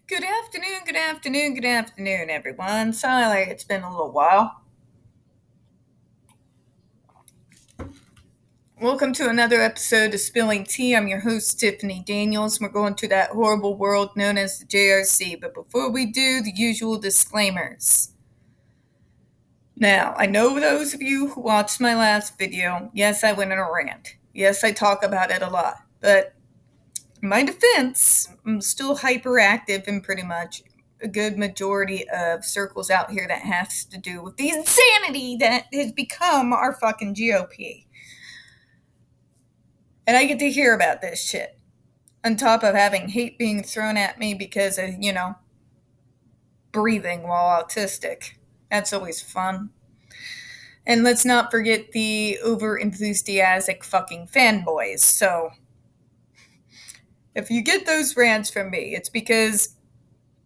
Good afternoon, everyone. Sorry, it's been a little while. Welcome to another episode of Spilling Tea. I'm your host, Tiffany Daniels. We're going to that horrible world known as the JRC. But before we do, the usual disclaimers. Now, I know those of you who watched my last video, yes, I went on a rant. Yes, I talk about it a lot. But in my defense, I'm still hyperactive in pretty much a good majority of circles out here that has to do with the insanity that has become our fucking GOP. And I get to hear about this shit. On top of having hate being thrown at me because of, breathing while autistic. That's always fun. And let's not forget the over enthusiastic fucking fanboys. So, if you get those rants from me, it's because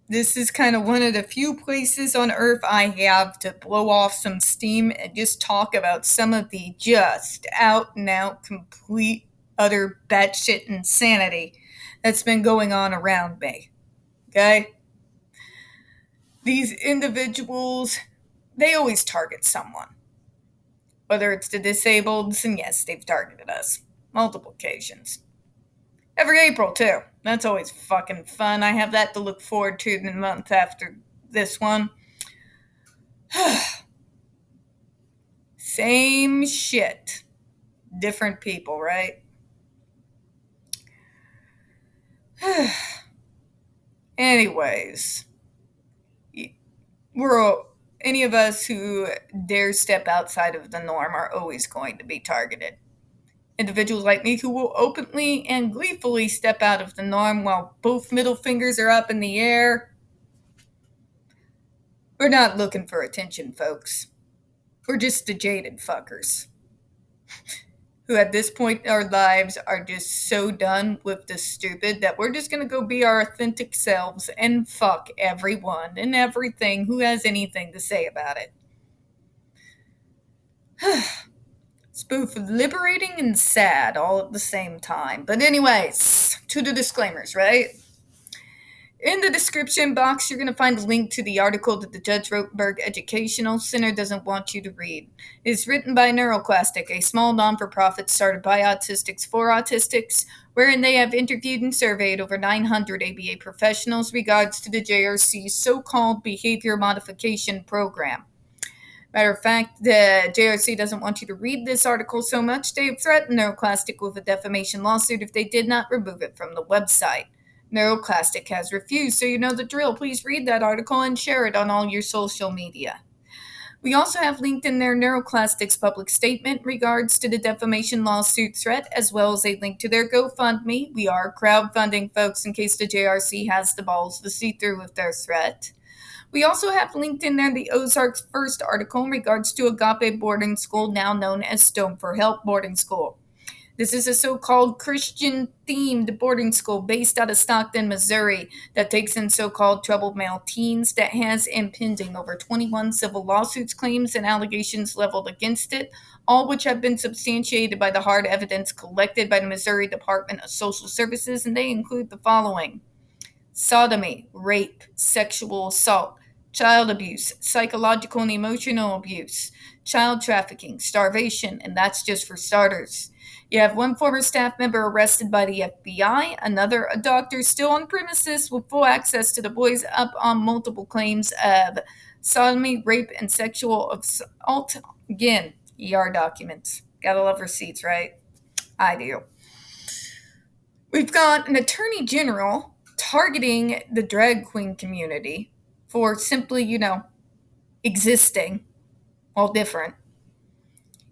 this is kind of one of the few places on earth I have to blow off some steam and just talk about some of the just out and out, complete, utter batshit insanity that's been going on around me. Okay? These individuals, they always target someone. Whether it's the disabled, and yes, they've targeted us. Multiple occasions. Every April, too. That's always fucking fun. I have that to look forward to the month after this one. Same shit. Different people, right? Anyways, any of us who dare step outside of the norm are always going to be targeted. Individuals like me who will openly and gleefully step out of the norm while both middle fingers are up in the air. We're not looking for attention, folks. We're just the jaded fuckers who at this point in our lives are just so done with the stupid that we're just going to go be our authentic selves and fuck everyone and everything who has anything to say about it. It's both liberating and sad all at the same time. But anyways, to the disclaimers, right? In the description box, you're going to find a link to the article that the Judge Rotenberg Educational Center doesn't want you to read. It is written by NeuroClastic, a small non-for-profit started by autistics for autistics, wherein they have interviewed and surveyed over 900 ABA professionals regards to the JRC's so-called behavior modification program. Matter of fact, the JRC doesn't want you to read this article so much, they have threatened NeuroClastic with a defamation lawsuit if they did not remove it from the website. NeuroClastic has refused, so you know the drill. Please read that article and share it on all your social media. We also have linked in there NeuroClastic's public statement regards to the defamation lawsuit threat, as well as a link to their GoFundMe. We are crowdfunding, folks, in case the JRC has the balls to see through with their threat. We also have linked in there the Ozark's first article in regards to Agape Boarding School, now known as Stone for Help Boarding School. This is a so-called Christian-themed boarding school based out of Stockton, Missouri, that takes in so-called troubled male teens that has impending over 21 civil lawsuits, claims, and allegations leveled against it, all which have been substantiated by the hard evidence collected by the Missouri Department of Social Services, and they include the following: sodomy, rape, sexual assault, child abuse, psychological and emotional abuse, child trafficking, starvation, and that's just for starters. You have one former staff member arrested by the FBI, another a doctor still on premises with full access to the boys up on multiple claims of sodomy, rape, and sexual assault. Again, ER documents. Gotta love receipts, right? I do. We've got an attorney general targeting the drag queen community for simply, existing, while different,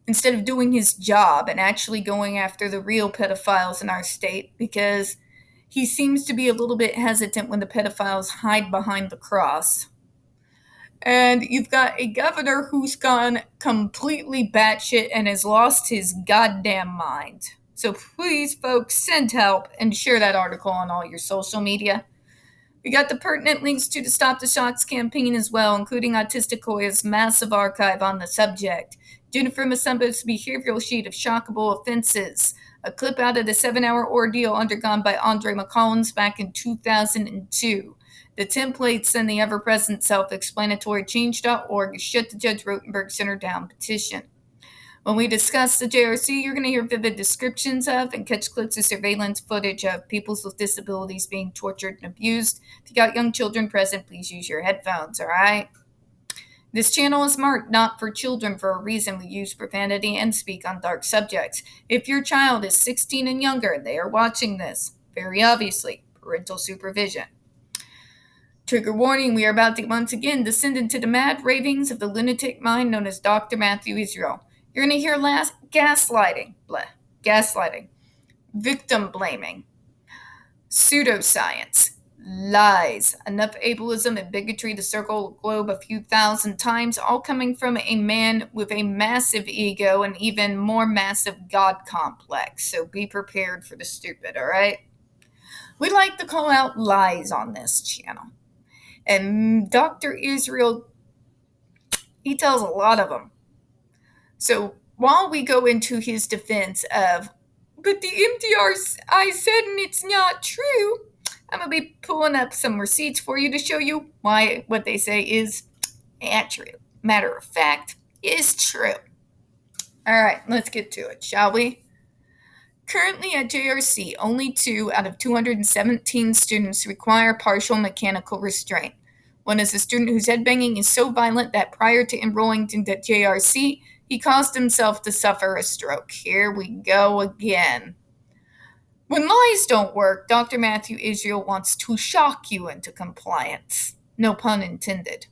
instead of doing his job and actually going after the real pedophiles in our state, because he seems to be a little bit hesitant when the pedophiles hide behind the cross. And you've got a governor who's gone completely batshit and has lost his goddamn mind. So please, folks, send help and share that article on all your social media. We got the pertinent links to the Stop the Shocks campaign as well, including Hoya's massive archive on the subject, Jennifer Masumba's behavioral sheet of shockable offenses, A clip out of the 7-hour ordeal undergone by Andre McCollins back in 2002. The templates and the ever-present self-explanatory change.org shut the Judge Rotenberg Center down petition. When we discuss the JRC, you're going to hear vivid descriptions of and catch clips of surveillance footage of people with disabilities being tortured and abused. If you got young children present, please use your headphones, all right? This channel is marked not for children for a reason. We use profanity and speak on dark subjects. If your child is 16 and younger and they are watching this, very obviously, parental supervision. Trigger warning, we are about to once again descend into the mad ravings of the lunatic mind known as Dr. Matthew Israel. You're going to hear gaslighting, victim blaming, pseudoscience, lies, enough ableism and bigotry to circle the globe a few thousand times, all coming from a man with a massive ego and even more massive God complex. So be prepared for the stupid, all right? We like to call out lies on this channel. And Dr. Israel, he tells a lot of them. So while we go into his defense of, but the MDRI said and it's not true, I'm going to be pulling up some receipts for you to show you why what they say is not true. Matter of fact, is true. All right, let's get to it, shall we? Currently at JRC, only 2 out of 217 students require partial mechanical restraint. One is a student whose headbanging is so violent that prior to enrolling into JRC, he caused himself to suffer a stroke. Here we go again. When lies don't work, Dr. Matthew Israel wants to shock you into compliance. No pun intended.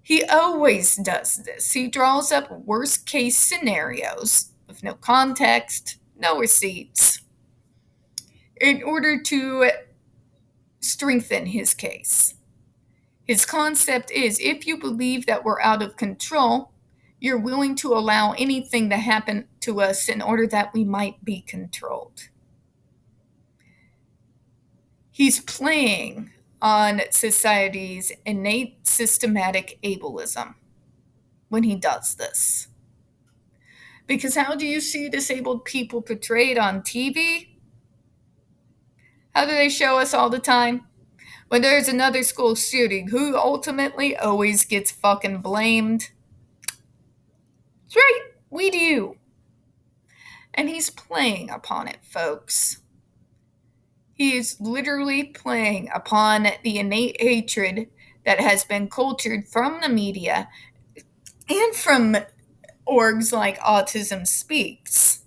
He always does this. He draws up worst-case scenarios with no context, no receipts, in order to strengthen his case. His concept is, if you believe that we're out of control, you're willing to allow anything to happen to us in order that we might be controlled. He's playing on society's innate systematic ableism when he does this. Because how do you see disabled people portrayed on TV? How do they show us all the time? When there's another school shooting, who ultimately always gets fucking blamed? That's right, we do. And he's playing upon it, folks. He is literally playing upon the innate hatred that has been cultured from the media and from orgs like Autism Speaks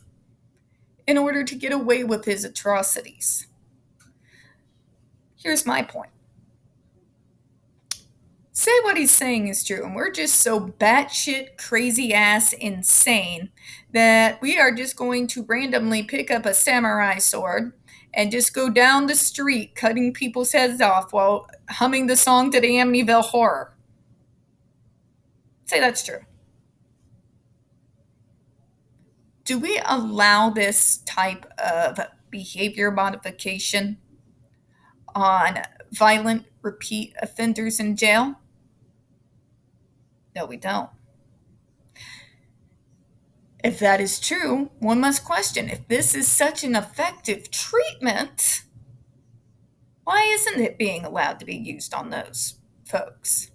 in order to get away with his atrocities. Here's my point. Say what he's saying is true, and we're just so batshit crazy ass insane that we are just going to randomly pick up a samurai sword and just go down the street cutting people's heads off while humming the song to the Amityville Horror. Say that's true. Do we allow this type of behavior modification on violent repeat offenders in jail? No, we don't. If that is true, one must question, if this is such an effective treatment, why isn't it being allowed to be used on those folks?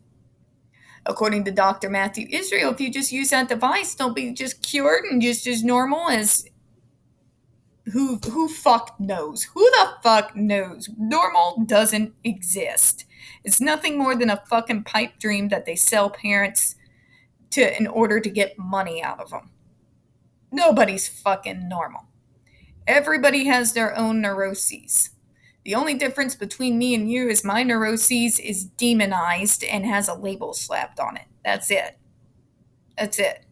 According to Dr. Matthew Israel, if you just use that device, don't be just cured and just as normal as who fuck knows? Who the fuck knows? Normal doesn't exist. It's nothing more than a fucking pipe dream that they sell parents to in order to get money out of them. Nobody's fucking normal. Everybody has their own neuroses. The only difference between me and you is my neuroses is demonized and has a label slapped on it. That's it. That's it.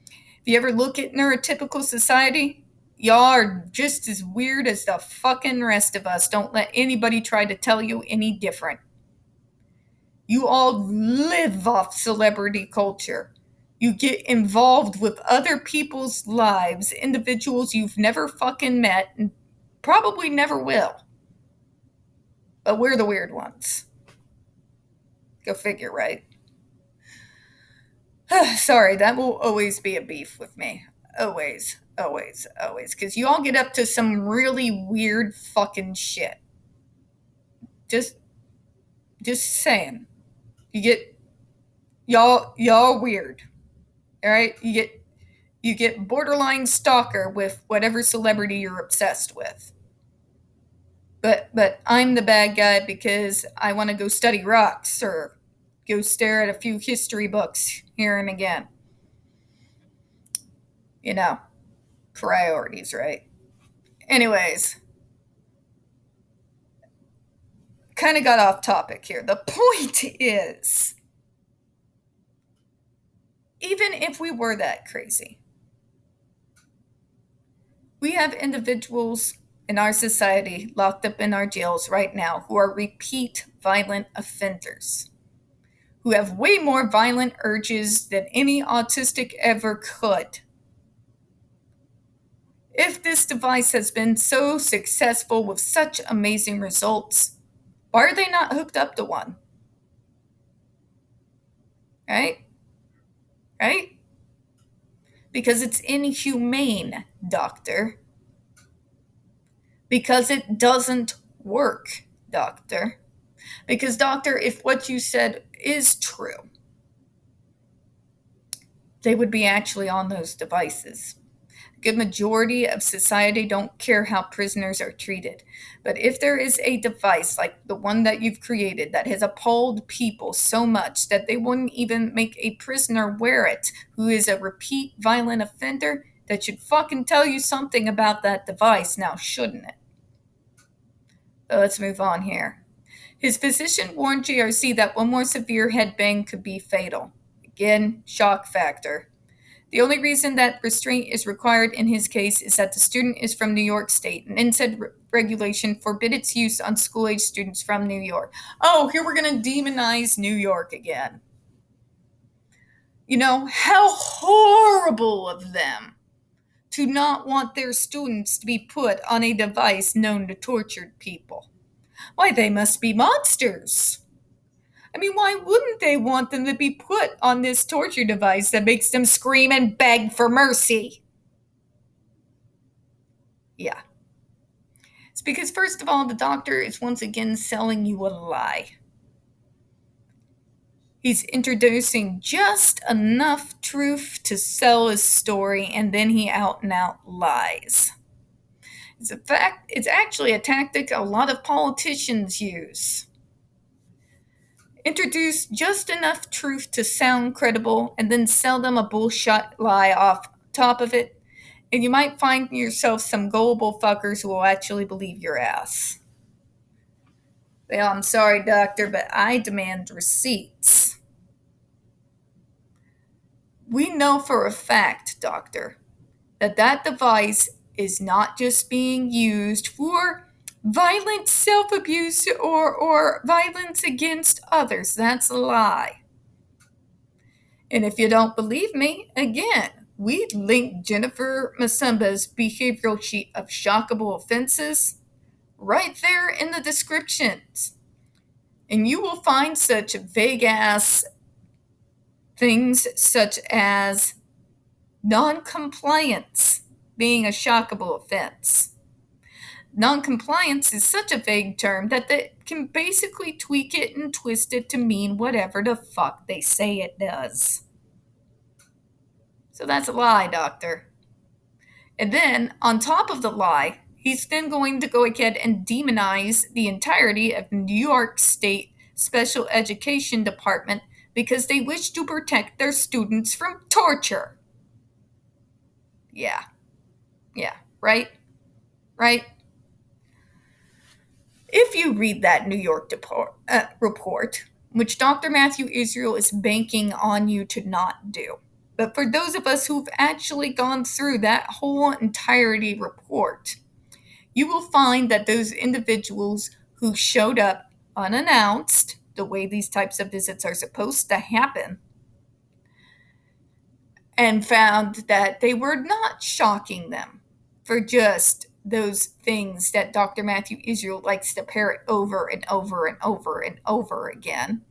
If you ever look at neurotypical society, y'all are just as weird as the fucking rest of us. Don't let anybody try to tell you any different. You all live off celebrity culture. You get involved with other people's lives, individuals you've never fucking met and probably never will. But we're the weird ones. Go figure, right? Sorry, that will always be a beef with me. always, always, always. Because you all get up to some really weird fucking shit. Just saying. You get, y'all weird. All right? You get borderline stalker with whatever celebrity you're obsessed with. But I'm the bad guy because I want to go study rocks or go stare at a few history books here and again. You know, priorities, right? Anyways, kind of got off topic here. The point is, even if we were that crazy, we have individuals in our society locked up in our jails right now who are repeat violent offenders, who have way more violent urges than any autistic ever could. If this device has been so successful with such amazing results, why are they not hooked up to one? Right? Right? Because it's inhumane, doctor. Because it doesn't work, doctor. Because, doctor, if what you said is true, they would be actually on those devices. A good majority of society don't care how prisoners are treated. But if there is a device like the one that you've created that has appalled people so much that they wouldn't even make a prisoner wear it who is a repeat violent offender, that should fucking tell you something about that device now, shouldn't it? But let's move on here. His physician warned JRC that one more severe head bang could be fatal. Again, shock factor. The only reason that restraint is required in his case is that the student is from New York State, and NSAID regulation forbid its use on school-age students from New York. Oh, here we're going to demonize New York again. You know, how horrible of them to not want their students to be put on a device known to torture people. Why, they must be monsters. I mean, why wouldn't they want them to be put on this torture device that makes them scream and beg for mercy? Yeah. It's because, first of all, the doctor is once again selling you a lie. He's introducing just enough truth to sell his story, and then he out and out lies. It's actually a tactic a lot of politicians use. Introduce just enough truth to sound credible and then sell them a bullshit lie off top of it, and you might find yourself some gullible fuckers who will actually believe your ass. Well, I'm sorry, doctor, but I demand receipts. We know for a fact, doctor, that device is not just being used for violent self-abuse or violence against others. That's a lie. And if you don't believe me, again, we linked Jennifer Masumba's behavioral sheet of shockable offenses right there in the descriptions. And you will find such vague-ass things such as non-compliance being a shockable offense. Non-compliance is such a vague term that they can basically tweak it and twist it to mean whatever the fuck they say it does. So that's a lie, doctor. And then, on top of the lie, he's then going to go ahead and demonize the entirety of New York State Special Education Department because they wish to protect their students from torture. Yeah, right? If you read that New York report, which Dr. Matthew Israel is banking on you to not do, but for those of us who've actually gone through that whole entirety report, you will find that those individuals who showed up unannounced, the way these types of visits are supposed to happen, and found that they were not shocking them for just those things that Dr. Matthew Israel likes to parrot over and over and over and over again,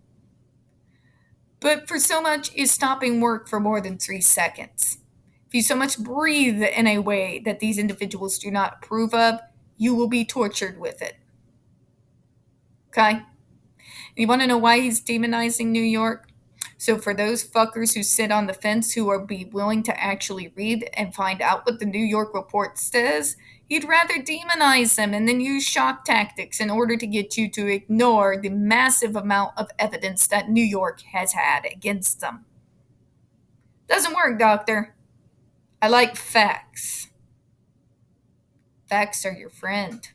but for so much is stopping work for more than 3 seconds. If you so much breathe in a way that these individuals do not approve of, you will be tortured with it. Okay? You want to know why he's demonizing New York? So for those fuckers who sit on the fence who are be willing to actually read and find out what the New York report says, he'd rather demonize them and then use shock tactics in order to get you to ignore the massive amount of evidence that New York has had against them. Doesn't work, doctor. I like facts. Facts are your friend.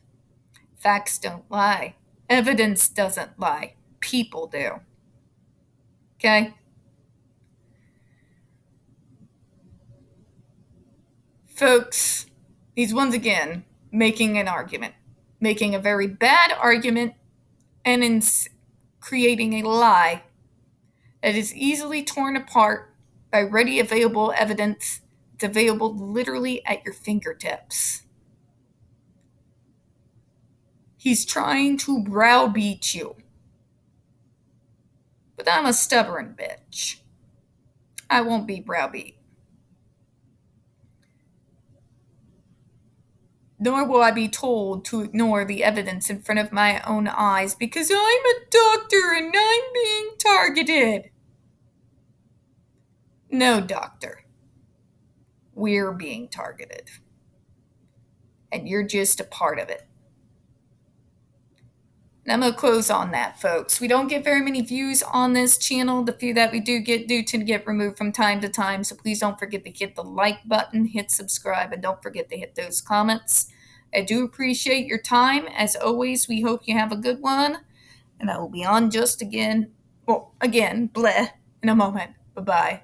Facts don't lie. Evidence doesn't lie. People do. Okay? Folks, he's once again making an argument, making a very bad argument, and creating a lie that is easily torn apart by ready available evidence. It's available literally at your fingertips. He's trying to browbeat you. But I'm a stubborn bitch. I won't be browbeat. Nor will I be told to ignore the evidence in front of my own eyes because I'm a doctor and I'm being targeted. No, doctor. We're being targeted. And you're just a part of it. And I'm going to close on that, folks. We don't get very many views on this channel. The few that we do get do tend to get removed from time to time. So please don't forget to hit the like button, hit subscribe, and don't forget to hit those comments. I do appreciate your time. As always, we hope you have a good one. And I will be on just again, bleh, in a moment. Bye-bye.